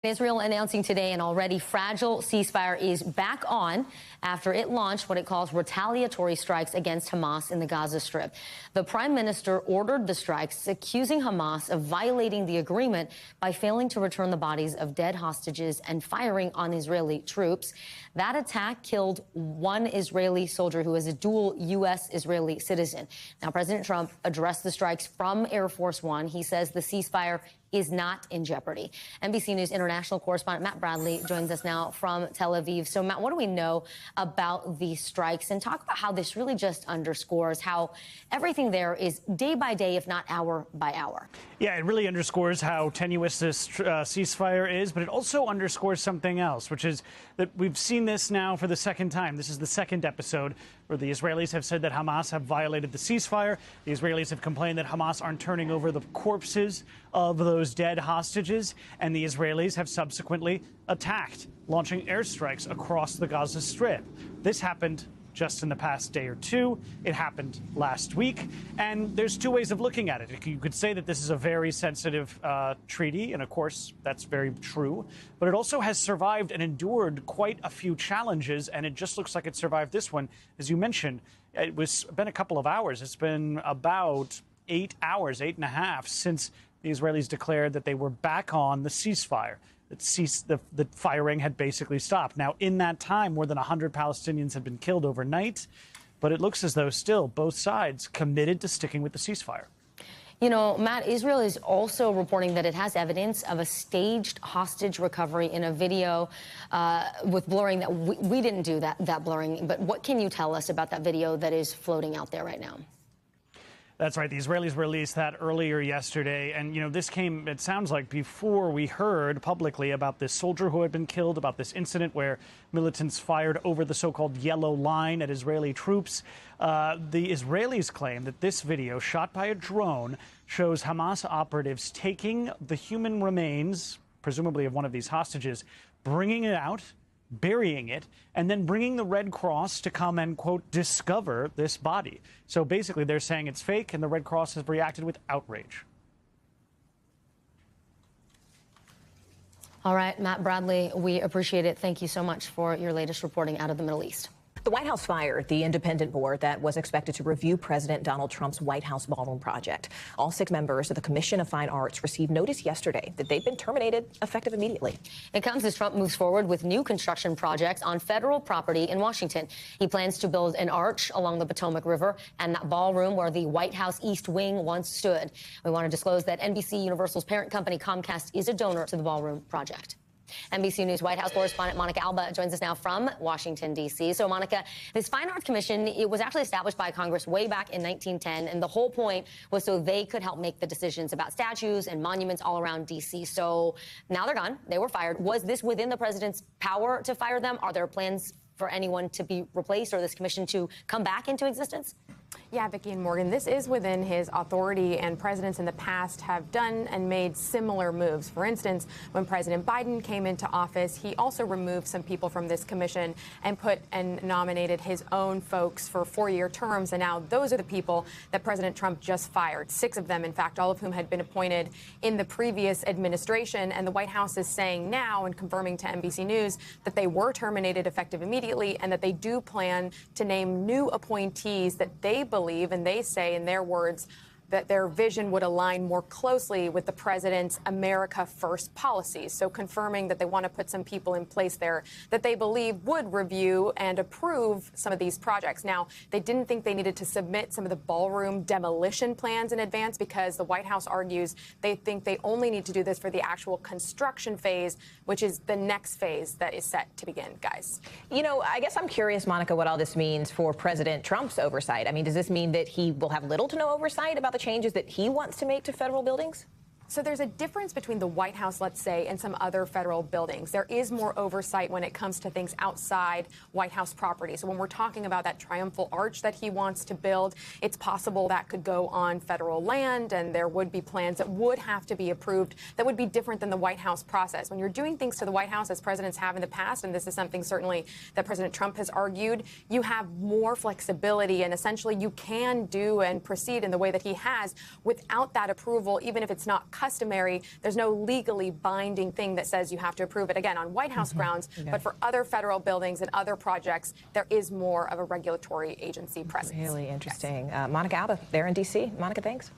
Israel announcing today an already fragile ceasefire is back on after it launched what it calls retaliatory strikes against Hamas in the Gaza Strip. The prime minister ordered the strikes, accusing Hamas of violating the agreement by failing to return the bodies of dead hostages and firing on Israeli troops. That attack killed one Israeli soldier who is a dual U.S.-Israeli citizen. Now, President Trump addressed the strikes from Air Force One. He says the ceasefire is not in jeopardy. NBC News international correspondent Matt Bradley joins us now from Tel Aviv. So, Matt, what do we know about these strikes? And talk about how this really just underscores how everything there is day by day, if not hour by hour. Yeah, it really underscores how tenuous this ceasefire is, but it also underscores something else, which is that we've seen this now for the second time. This is the second episode where the Israelis have said that Hamas have violated the ceasefire. The Israelis have complained that Hamas aren't turning over the corpses of those dead hostages, and the Israelis have subsequently attacked, launching airstrikes across the Gaza Strip. This happened just in the past day or two. It happened last week, and there's two ways of looking at it. You could say that this is a very sensitive treaty, and of course that's very true, but it also has survived and endured quite a few challenges, and it just looks like it survived this one. As you mentioned, it's been a couple of hours. It's been about 8 hours, 8.5, since the Israelis declared that they were back on the ceasefire. The firing had basically stopped. Now, in that time, more than 100 Palestinians had been killed overnight, but it looks as though still both sides committed to sticking with the ceasefire. You know, Matt, Israel is also reporting that it has evidence of a staged hostage recovery in a video with blurring that we didn't do that blurring. But what can you tell us about that video that is floating out there right now? That's right. The Israelis released that earlier yesterday. And, you know, this came, it sounds like, before we heard publicly about this soldier who had been killed, about this incident where militants fired over the so-called yellow line at Israeli troops. The Israelis claim that this video, shot by a drone, shows Hamas operatives taking the human remains, presumably of one of these hostages, bringing it out, burying it, and then bringing the Red Cross to come and, quote, discover this body. So basically they're saying it's fake, and the Red Cross has reacted with outrage. All right, Matt Bradley, we appreciate it. Thank you so much for your latest reporting out of the Middle East. The White House fired the independent board that was expected to review President Donald Trump's White House ballroom project. All 6 members of the Commission of Fine Arts received notice yesterday that they've been terminated effective immediately. It comes as Trump moves forward with new construction projects on federal property in Washington. He plans to build an arch along the Potomac River and that ballroom where the White House East Wing once stood. We want to disclose that NBC Universal's parent company, Comcast, is a donor to the ballroom project. NBC News White House correspondent Monica Alba joins us now from Washington, D.C. So, Monica, this Fine Arts Commission, it was actually established by Congress way back in 1910, and the whole point was so they could help make the decisions about statues and monuments all around D.C. So now they're gone. They were fired. Was this within the president's power to fire them? Are there plans for anyone to be replaced or this commission to come back into existence? Yeah, Vicki and Morgan, this is within his authority, and presidents in the past have done and made similar moves. For instance, when President Biden came into office, he also removed some people from this commission and nominated his own folks for 4-year terms. And now those are the people that President Trump just fired. 6 of them, in fact, all of whom had been appointed in the previous administration. And the White House is saying now and confirming to NBC News that they were terminated effective immediately and that they do plan to name new appointees that they believe, and they say in their words, that their vision would align more closely with the president's America First policies. So confirming that they want to put some people in place there that they believe would review and approve some of these projects. Now, they didn't think they needed to submit some of the ballroom demolition plans in advance because the White House argues they think they only need to do this for the actual construction phase, which is the next phase that is set to begin, guys. You know, I guess I'm curious, Monica, what all this means for President Trump's oversight. I mean, does this mean that he will have little to no oversight about the changes that he wants to make to federal buildings? So there's a difference between the White House, let's say, and some other federal buildings. There is more oversight when it comes to things outside White House property. So when we're talking about that triumphal arch that he wants to build, it's possible that could go on federal land, and there would be plans that would have to be approved that would be different than the White House process. When you're doing things to the White House, as presidents have in the past, and this is something certainly that President Trump has argued, you have more flexibility, and essentially you can do and proceed in the way that he has without that approval, even if it's not customary. There's no legally binding thing that says you have to approve it, again, on White House grounds. But for other federal buildings and other projects, there is more of a regulatory agency presence. Really interesting. Monica Alba there in D.C. Monica, thanks.